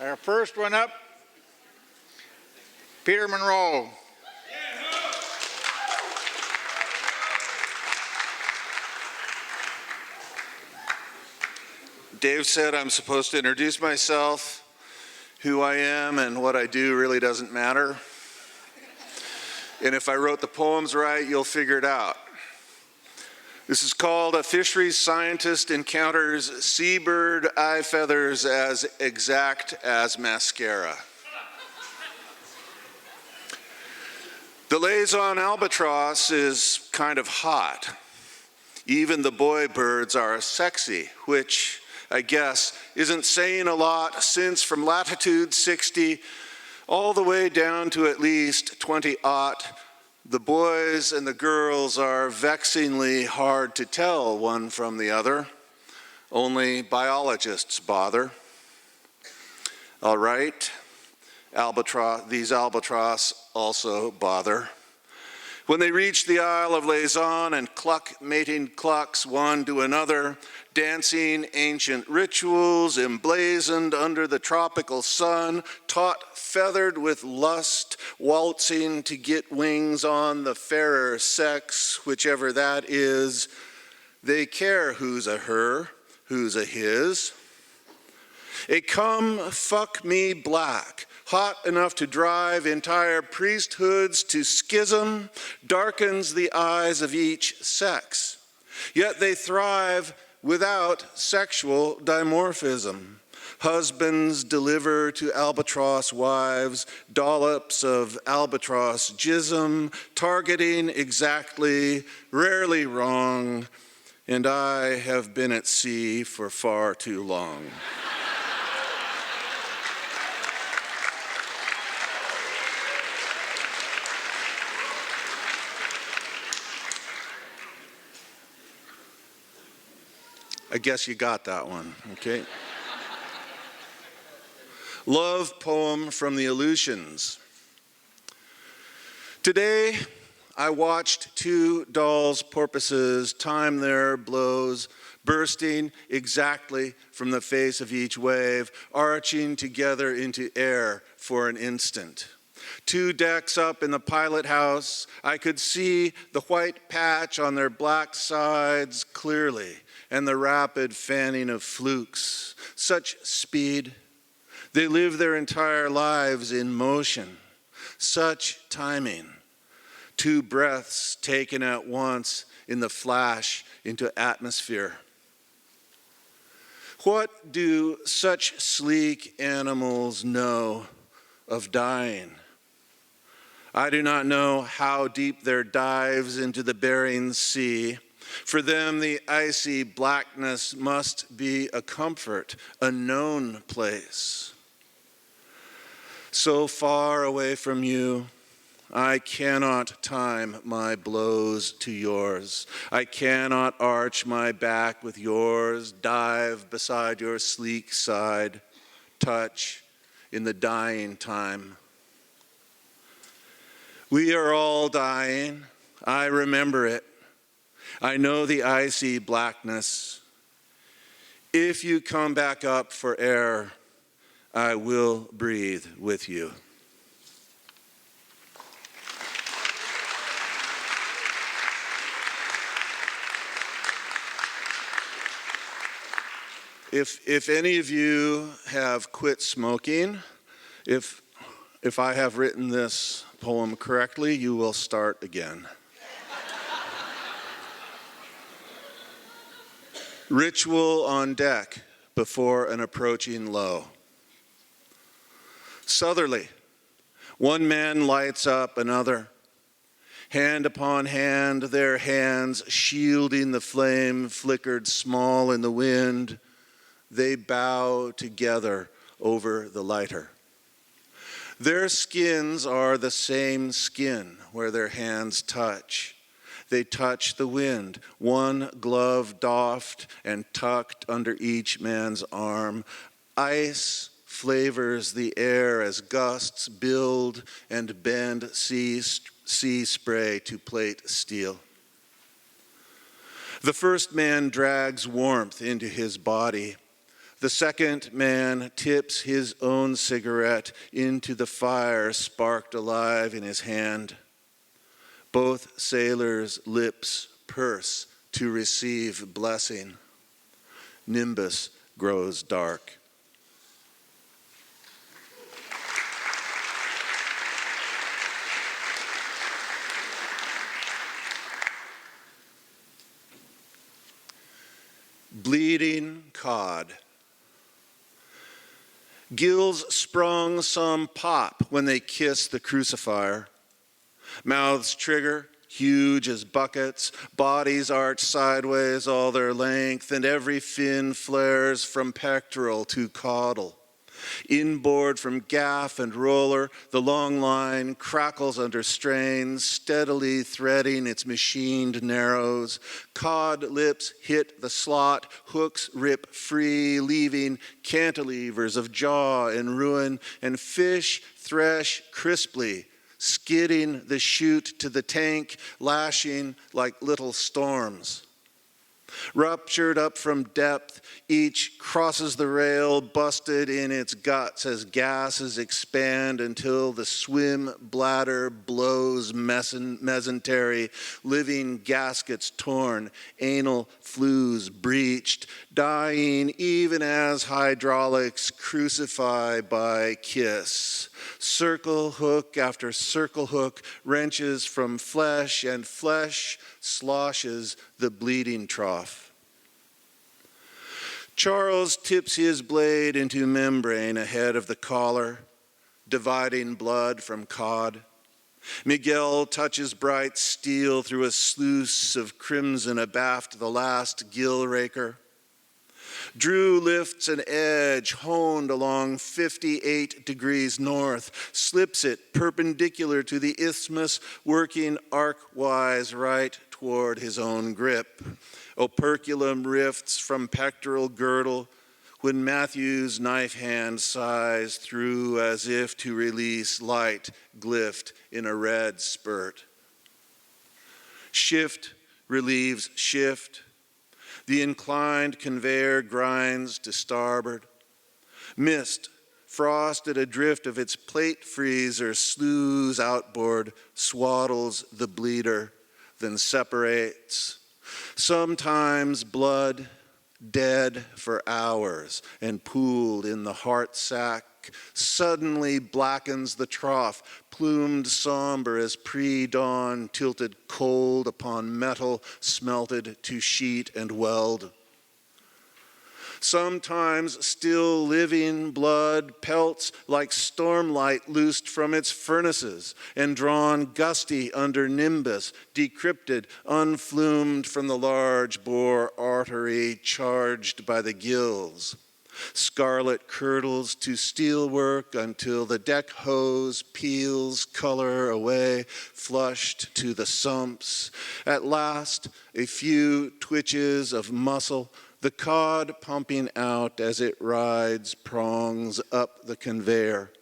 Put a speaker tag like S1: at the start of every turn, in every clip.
S1: Our first one up, Peter Munro.
S2: Dave said I'm supposed to introduce myself. Who I am and what I do really doesn't matter. And if I wrote the poems right, you'll figure it out. This is called A Fisheries Scientist Encounters Seabird Eye Feathers as Exact as Mascara. The Lyon albatross is kind of hot. Even the boy birds are sexy, which I guess isn't saying a lot, since from latitude 60 all the way down to at least 20-aught, the boys and the girls are vexingly hard to tell one from the other. Only biologists bother. All right, these albatross also bother. When they reach the Isle of Lyon and cluck mating clucks one to another, dancing ancient rituals emblazoned under the tropical sun, taut feathered with lust, waltzing to get wings on the fairer sex, whichever that is, they care who's a her, who's a his. A come fuck me black, hot enough to drive entire priesthoods to schism, darkens the eyes of each sex. Yet they thrive without sexual dimorphism. Husbands deliver to albatross wives dollops of albatross jism, targeting exactly, rarely wrong, and I have been at sea for far too long. I guess you got that one, okay? Love poem from the Aleutians. Today, I watched two Dall's porpoises time their blows, bursting exactly from the face of each wave, arching together into air for an instant. 2 decks up in the pilot house, I could see the white patch on their black sides clearly, and the rapid fanning of flukes. Such speed. They live their entire lives in motion. Such timing. 2 breaths taken at once in the flash into atmosphere. What do such sleek animals know of dying? I do not know how deep their dives into the Bering Sea. For them, the icy blackness must be a comfort, a known place. So far away from you, I cannot time my blows to yours. I cannot arch my back with yours, dive beside your sleek side, touch in the dying time. We are all dying. I remember it. I know the icy blackness. If you come back up for air, I will breathe with you. If any of you have quit smoking, if I have written this poem correctly, you will start again. Ritual on deck before an approaching low. Southerly, one man lights up another. Hand upon hand, their hands shielding the flame flickered small in the wind. They bow together over the lighter. Their skins are the same skin where their hands touch. They touch the wind, one glove doffed and tucked under each man's arm. Ice flavors the air as gusts build and bend sea spray to plate steel. The first man drags warmth into his body. The second man tips his own cigarette into the fire sparked alive in his hand. Both sailors' lips purse to receive blessing. Nimbus grows dark. Bleeding cod. Gills sprung some pop when they kiss the crucifier. Mouths trigger, huge as buckets, bodies arch sideways all their length, and every fin flares from pectoral to caudal. Inboard from gaff and roller, the long line crackles under strain, steadily threading its machined narrows. Cod lips hit the slot, hooks rip free, leaving cantilevers of jaw in ruin, and fish thresh crisply, skidding the chute to the tank, lashing like little storms. Ruptured up from depth, each crosses the rail, busted in its guts as gases expand until the swim bladder blows mesentery, living gaskets torn, anal flues breached, dying even as hydraulics crucify by kiss. Circle hook after circle hook wrenches from flesh, and flesh sloshes the bleeding trough. Charles tips his blade into membrane ahead of the collar, dividing blood from cod. Miguel touches bright steel through a sluice of crimson abaft the last gill raker. Drew lifts an edge honed along 58 degrees north, slips it perpendicular to the isthmus, working arc-wise right toward his own grip. Operculum rifts from pectoral girdle when Matthew's knife hand sighs through as if to release light glyphed in a red spurt. Shift relieves shift. The inclined conveyor grinds to starboard. Mist, frosted adrift of its plate freezer, slews outboard, swaddles the bleeder, then separates. Sometimes blood, dead for hours and pooled in the heart sac, suddenly blackens the trough, plumed somber as pre-dawn, tilted cold upon metal, smelted to sheet and weld. Sometimes still living blood pelts like stormlight loosed from its furnaces and drawn gusty under nimbus, decrypted, unflumed from the large bore artery charged by the gills. Scarlet curdles to steelwork until the deck hose peels color away, flushed to the sumps. At last, a few twitches of muscle, the cod pumping out as it rides prongs up the conveyor.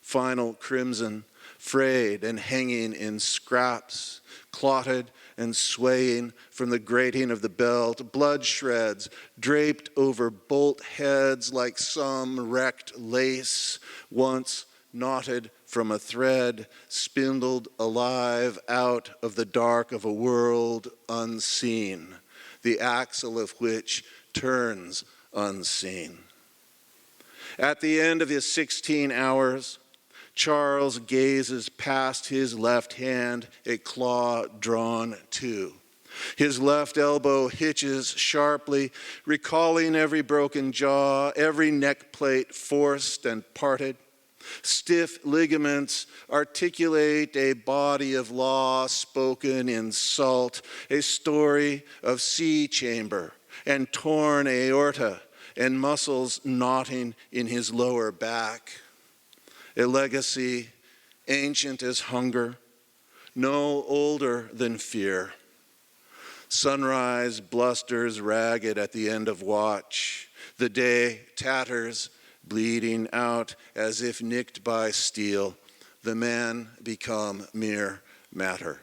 S2: Final crimson, frayed and hanging in scraps, clotted and swaying from the grating of the belt, blood shreds draped over bolt heads like some wrecked lace, once knotted from a thread, spindled alive out of the dark of a world unseen, the axle of which turns unseen. At the end of his 16 hours, Charles gazes past his left hand, a claw drawn too. His left elbow hitches sharply, recalling every broken jaw, every neck plate forced and parted. Stiff ligaments articulate a body of law spoken in salt, a story of sea chamber and torn aorta and muscles knotting in his lower back. A legacy ancient as hunger, no older than fear. Sunrise blusters ragged at the end of watch. The day tatters, bleeding out as if nicked by steel. The man become mere matter.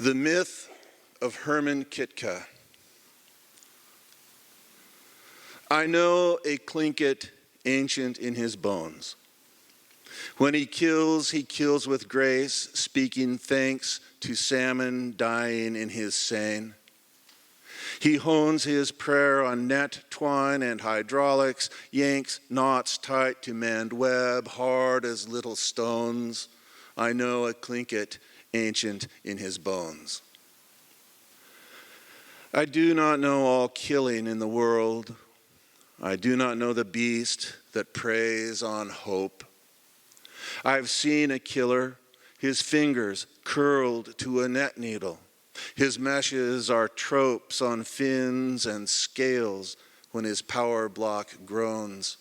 S2: The myth of Herman Kitka. I know a Tlingit ancient in his bones. When he kills with grace, speaking thanks to salmon dying in his seine. He hones his prayer on net, twine, and hydraulics, yanks knots tight to mend web, hard as little stones. I know a Tlingit ancient in his bones. I do not know all killing in the world. I do not know the beast that preys on hope. I've seen a killer, his fingers curled to a net needle. His meshes are tropes on fins and scales when his power block groans.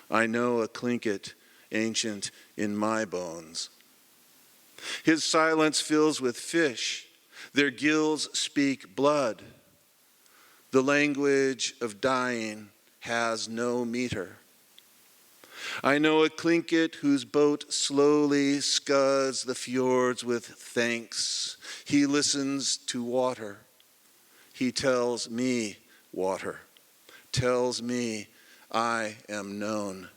S2: I know a Tlingit ancient in my bones. His silence fills with fish. Their gills speak blood. The language of dying has no meter. I know a Tlingit whose boat slowly scuds the fjords with thanks. He listens to water. He tells me water. Tells me I am known.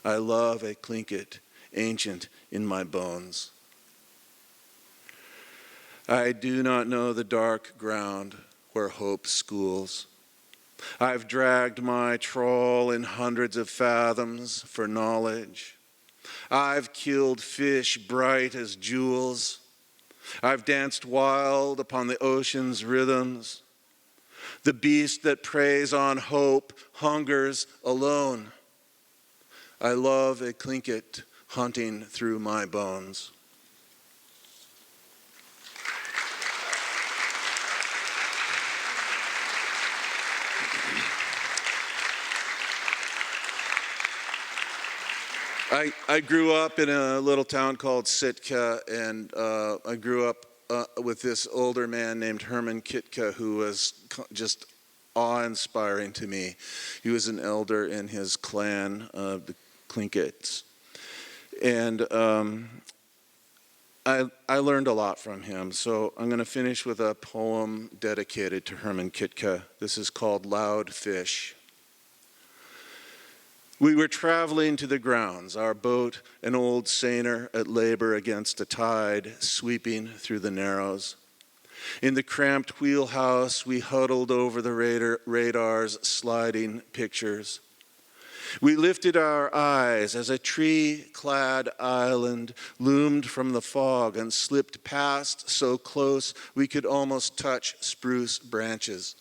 S2: I love a Tlingit ancient in my bones. I do not know the dark ground where hope schools. I've dragged my trawl in hundreds of fathoms for knowledge. I've killed fish bright as jewels. I've danced wild upon the ocean's rhythms. The beast that preys on hope hungers alone. I love a Tlingit hunting through my bones. I grew up in a little town called Sitka, and I grew up with this older man named Herman Kitka, who was just awe-inspiring to me. He was an elder in his clan, the Tlingits. And I learned a lot from him, so I'm going to finish with a poem dedicated to Herman Kitka. This is called Loud Fish. We were traveling to the grounds, our boat, an old seiner at labor against a tide, sweeping through the narrows. In the cramped wheelhouse, we huddled over the radar's sliding pictures. We lifted our eyes as a tree-clad island loomed from the fog and slipped past so close we could almost touch spruce branches.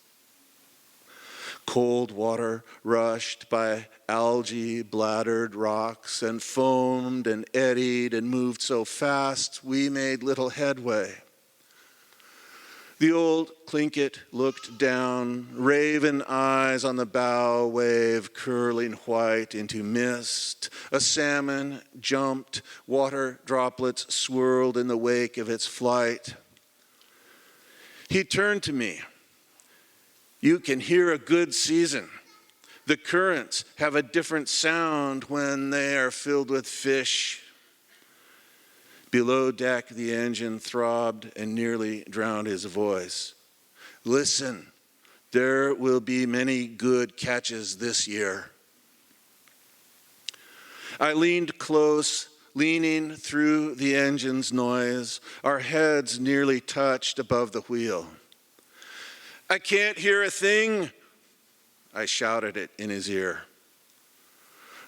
S2: Cold water rushed by algae-bladdered rocks and foamed and eddied and moved so fast we made little headway. The old Tlingit looked down, raven eyes on the bow wave curling white into mist. A salmon jumped, water droplets swirled in the wake of its flight. He turned to me. You can hear a good season. The currents have a different sound when they are filled with fish. Below deck, the engine throbbed and nearly drowned his voice. Listen, there will be many good catches this year. I leaned close, leaning through the engine's noise. Our heads nearly touched above the wheel. I can't hear a thing, I shouted it in his ear.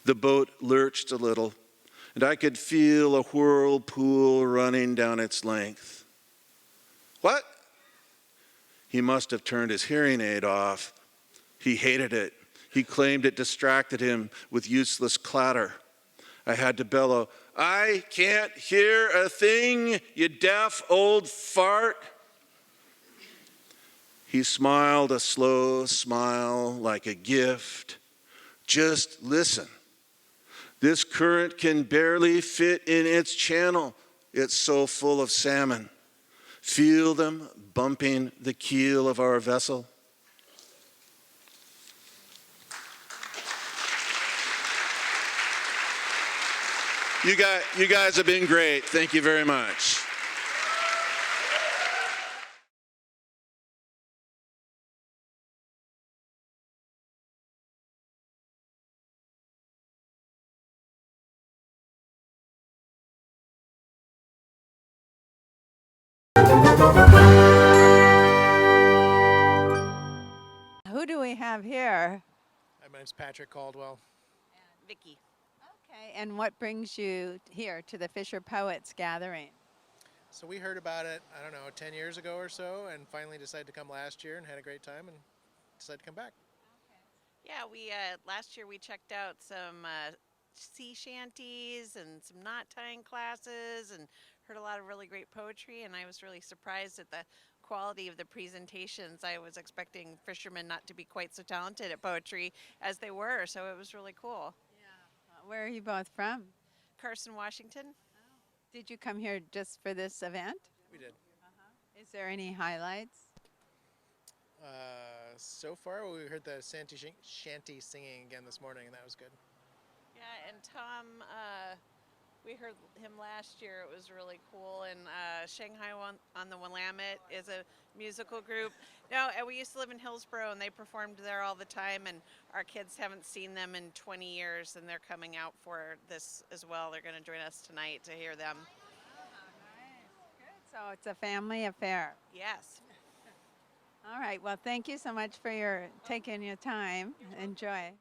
S2: The boat lurched a little, and I could feel a whirlpool running down its length. What? He must have turned his hearing aid off. He hated it. He claimed it distracted him with useless clatter. I had to bellow, I can't hear a thing, you deaf old fart. He smiled a slow smile like a gift. Just listen. This current can barely fit in its channel. It's so full of salmon. Feel them bumping the keel of our vessel. You guys have been great. Thank you very much.
S1: Who do we have here?
S3: Hi, my name's Patrick Caldwell.
S4: Vicky.
S1: Okay, and what brings you here to the Fisher Poets gathering?
S3: So we heard about it, I don't know, 10 years ago or so, and finally decided to come last year and had a great time and decided to come back.
S4: Yeah, we last year we checked out some sea shanties and some knot tying classes and heard a lot of really great poetry, and I was really surprised at the quality of the presentations. I was expecting fishermen not to be quite so talented at poetry as they were, so it was really cool.
S1: Where are you both from?
S4: Carson, Washington.
S1: Did you come here just for this event?
S3: We did.
S1: Is there any highlights?
S3: So far, we heard the shanty singing again this morning, and that was good.
S4: Yeah, and Tom, we heard him last year. It was really cool. And Shanghai on the Willamette is a musical group. No, and we used to live in Hillsborough, and they performed there all the time. And our kids haven't seen them in 20 years, and they're coming out for this as well. They're going to join us tonight to hear them.
S1: Good. So it's a family affair.
S4: Yes.
S1: All right. Well, thank you so much for taking your time. Enjoy.